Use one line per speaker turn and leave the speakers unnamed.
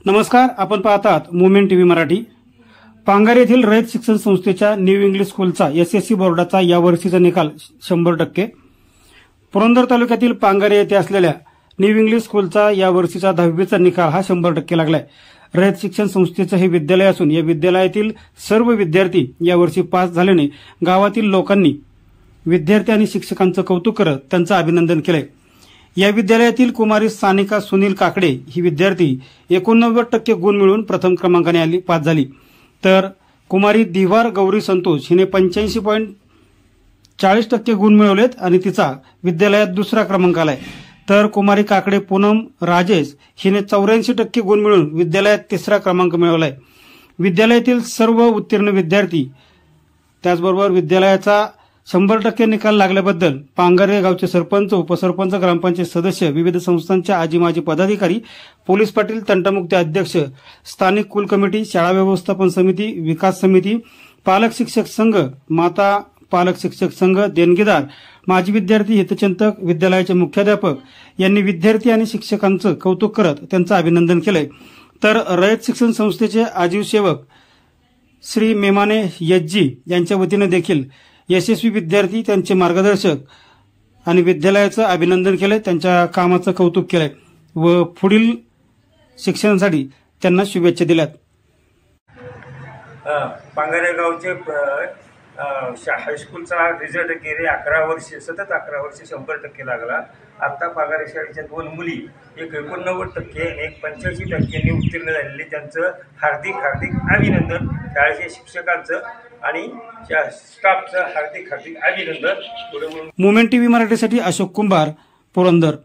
नमस्कार, आपण पाहतात मुवमेंट टीव्ही मराठी। पांगारे येथील रयत शिक्षण संस्थेच्या न्यू इंग्लिश स्कूलचा एसएससी बोर्डाचा यावर्षीचा निकाल 100%। पुरंदर तालुक्यातील पांगारे येथे असलेल्या न्यू इंग्लिश स्कूलचा यावर्षीचा 10वीचा निकाल हा 100% लागलाय। रयत शिक्षण संस्थेचे हे विद्यालय असून या विद्यालयातील सर्व विद्यार्थी यावर्षी पास झाल्याने गावातील लोकांनी विद्यार्थी आणि शिक्षकांचं कौतुक करत त्यांचं अभिनंदन केलंय। या विद्यालयातील कुमारी सानिका सुनील काकडे ही विद्यार्थी 89% गुण मिळवून प्रथम क्रमांकाने पास झाली, तर कुमारी दिवार गौरी संतोष हिने 85.40% गुण मिळवलेत आणि तिचा विद्यालयात दुसरा क्रमांक आलाय। तर कुमारी काकडे पूनम राजेश हिने 84% गुण मिळवून विद्यालयात तिसरा क्रमांक मिळवलाय। विद्यालयातील सर्व उत्तीर्ण विद्यार्थी त्याचबरोबर विद्यालयाचा 100% निकाल लागल्याबद्दल पांगारे गावचे सरपंच, उपसरपंच, ग्रामपंचायत सदस्य, विविध संस्थांचे आजी माजी पदाधिकारी, पोलीस पाटील, तंटामुक्ती अध्यक्ष, स्थानिक कुल कमिटी, शाळा व्यवस्थापन समिती, विकास समिती, पालक शिक्षक संघ, माता पालक शिक्षक संघ, देणगीदार, माजी विद्यार्थी हितचिंतक, विद्यालयाचे मुख्याध्यापक यांनी विद्यार्थी आणि शिक्षकांचं कौतुक करत त्यांचं अभिनंदन केलंय। तर रयत शिक्षण संस्थेचे आजीव सेवक श्री मेमाने यज्जी यांच्या वतीने देखील यशस्वी विद्यार्थी, त्यांचे मार्गदर्शक आणि विद्यालयाचं अभिनंदन केलंय, त्यांच्या कामाचं कौतुक केलंय व पुढील शिक्षणासाठी त्यांना शुभेच्छा दिल्यात।
पांगारे गावचे हायस्कूलचा रिझल्ट गेले 11 वर्षे सतत 11 वर्षे 100% लागला। आता पांगारे शाळेच्या 2 मुली एक 89% आणि एक 85% उत्तीर्ण झालेले, त्यांचं हार्दिक अभिनंदन। शाळेच्या शिक्षकांचं आणि स्टाफचं हार्दिक अभिनंदन।
मुवमेंट टीव्ही मराठीसाठी अशोक कुंभार, पुरंदर।